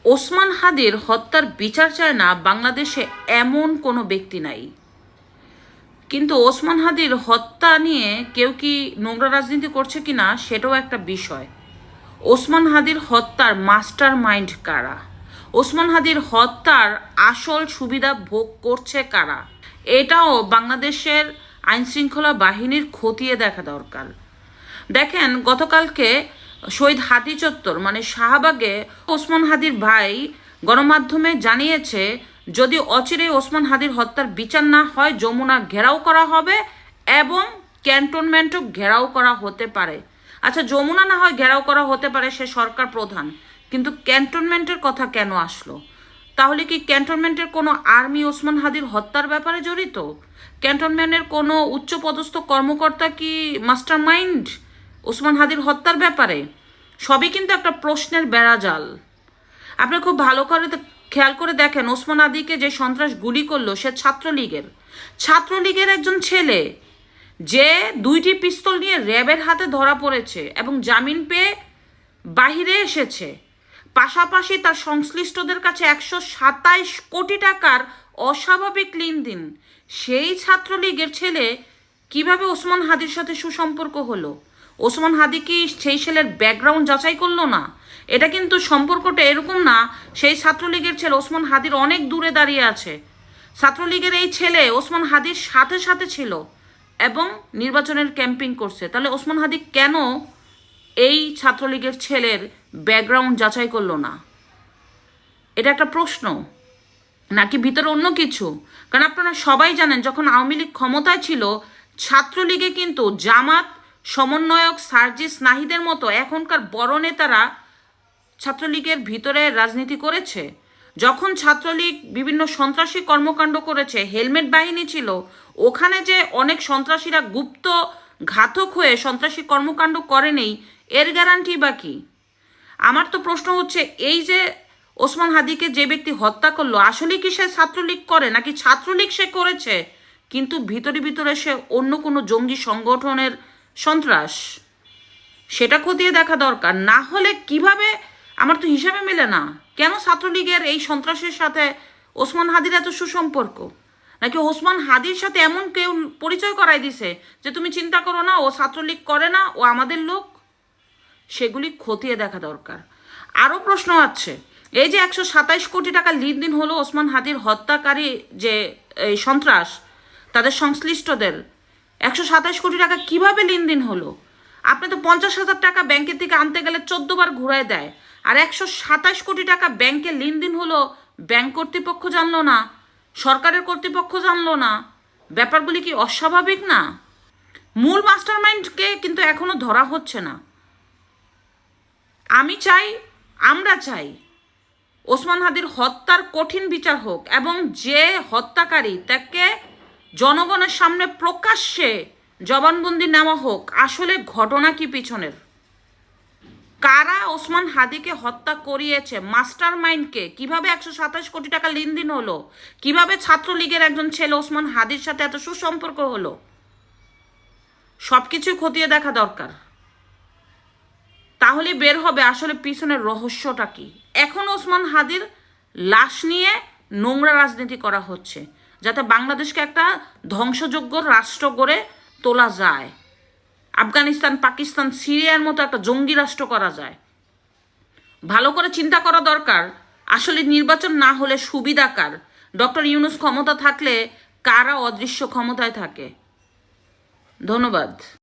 ওসমান হাদির হত্যার বিচার চায় না বাংলাদেশে এমন কোনো ব্যক্তি নাই। কিন্তু ওসমান হাদির হত্যা নিয়ে কেউ কি নোংরা রাজনীতি করছে কিনা সেটাও একটা বিষয়। ওসমান হাদির হত্যার মাস্টার মাইন্ড কারা, ওসমান হাদির হত্যার আসল সুবিধা ভোগ করছে কারা, এটাও বাংলাদেশের আইনশৃঙ্খলা বাহিনীর খতিয়ে দেখা দরকার। দেখেন, গতকালকে শহীদ হাদি চত্বর মানে শাহবাগে ওসমান হাদির ভাই গণমাধ্যমে জানিয়েছে, যদি অচিরে ওসমান হাদির হত্যার বিচার না হয় যমুনা ঘেরাও করা হবে এবং ক্যান্টনমেন্টও ঘেরাও করা হতে পারে। আচ্ছা, যমুনা না হয় ঘেরাও করা হতে পারে, সে সরকার প্রধান, কিন্তু ক্যান্টনমেন্টের কথা কেন আসলো? তাহলে কি ক্যান্টনমেন্টের কোনো আর্মি ওসমান হাদির হত্যার ব্যাপারে জড়িত? ক্যান্টনমেন্টের কোনো উচ্চপদস্থ কর্মকর্তা কি মাস্টার মাইন্ড ওসমান হাদির হত্যার ব্যাপারে? সবই কিন্তু একটা প্রশ্নের বেড়াজাল। আপনি খুব ভালো করে খেয়াল করে দেখেন, ওসমান হাদিকে যে সন্ত্রাস গুলি করলো সে ছাত্রলীগের একজন ছেলে, যে 2টি পিস্তল নিয়ে র্যাবের হাতে ধরা পড়েছে এবং জামিন পেয়ে বাহিরে এসেছে। পাশাপাশি তার সংশ্লিষ্টদের কাছে 127 কোটি টাকার অস্বাভাবিক লেনদেন। সেই ছাত্রলীগের ছেলে কিভাবে ওসমান হাদির সাথে সুসম্পর্ক হলো? ওসমান হাদি কি সেই ছেলের ব্যাকগ্রাউন্ড যাচাই করলো না? এটা কিন্তু সম্পর্কটা এরকম না সেই ছাত্রলীগের ছেলে ওসমান হাদির অনেক দূরে দাঁড়িয়ে আছে। ছাত্রলীগের এই ছেলে ওসমান হাদির সাথে সাথে ছিল এবং নির্বাচনের ক্যাম্পিং করছে। তাহলে ওসমান হাদি কেন এই ছাত্রলীগের ছেলের ব্যাকগ্রাউন্ড যাচাই করলো না? এটা একটা প্রশ্ন, নাকি ভিতরে অন্য কিছু? কারণ আপনারা সবাই জানেন, যখন আওয়ামী লীগ ক্ষমতায় ছিল, ছাত্রলীগে কিন্তু জামাত সমন্বয়ক সার্জিস নাহিদের মতো এখনকার বড় নেতারা ছাত্রলীগের ভিতরে রাজনীতি করেছে। যখন ছাত্রলীগ বিভিন্ন সন্ত্রাসী কর্মকাণ্ড করেছে, হেলমেট বাহিনী ছিল, ওখানে যে অনেক সন্ত্রাসীরা গুপ্ত ঘাতক হয়ে সন্ত্রাসী কর্মকাণ্ড করেনি, এর গ্যারান্টি বা কি? আমার তো প্রশ্ন হচ্ছে, এই যে ওসমান হাদিকে যে ব্যক্তি হত্যা করলো, আসলে কি সে ছাত্রলীগ করে, নাকি ছাত্রলীগ সে করেছে কিন্তু ভিতরে ভিতরে সে অন্য কোনো জঙ্গি সংগঠনের সন্ত্রাস? সেটা খতিয়ে দেখা দরকার। না হলে কিভাবে, আমার তো হিসাবে মেলে না, কেন ছাত্রলীগের এই সন্ত্রাসের সাথে ওসমান হাদির এত সুসম্পর্ক? নাকি ওসমান হাদির সাথে এমন কেউ পরিচয় করাই দিছে যে তুমি চিন্তা করো না, ও ছাত্রলীগ করে না, ও আমাদের লোক? সেগুলি খতিয়ে দেখা দরকার। আরও প্রশ্ন আছে, এই যে 127 কোটি টাকা লেনদেন হলো ওসমান হাদির হত্যাকারী যে এই সন্ত্রাস, তাদের সংশ্লিষ্টদের 127 কোটি টাকা কিভাবে লেনদেন হলো? আপনি তো 50,000 টাকা ব্যাংকের থেকে আনতে গেলে 14 বার ঘুরায় দেয়, আর 127 কোটি টাকা ব্যাংকে লেনদেন হলো, ব্যাংক কর্তৃপক্ষ জানলো না, সরকারের কর্তৃপক্ষ জানলো না? ব্যাপারগুলি কি অস্বাভাবিক না? মূল মাস্টারমাইন্ডকে কিন্তু এখনো ধরা হচ্ছে না। আমরা চাই ওসমান হাদির হত্যার কঠিন বিচার হোক এবং যে হত্যাকারী তাকে জনগণের সামনে প্রকাশ্যে জবানবন্দি নেওয়া হোক, আসলে ঘটনা কি পিছনের, কারা ওসমান হাদিকে হত্যা করিয়েছে, মাস্টার মাইন্ডকে, কিভাবে 127 কোটি টাকা লেনদেন হলো, কিভাবে ছাত্রলীগের একজন ছেলে ওসমান হাদির সাথে এত সুসম্পর্ক হলো, সব কিছুই খতিয়ে দেখা দরকার। তাহলে বের হবে আসলে পিছনের রহস্যটা কি। এখন ওসমান হাদির লাশ নিয়ে নোংরা রাজনীতি করা হচ্ছে, যাতে বাংলাদেশকে একটা ধ্বংসযোগ্য রাষ্ট্র গড়ে তোলা যায়, আফগানিস্তান, পাকিস্তান, সিরিয়ার মতো একটা জঙ্গি রাষ্ট্র করা যায়। ভালো করে চিন্তা করা দরকার, আসলে নির্বাচন না হলে সুবিধা কার? ডক্টর ইউনূস ক্ষমতা থাকলে কারা অদৃশ্য ক্ষমতায় থাকে? ধন্যবাদ।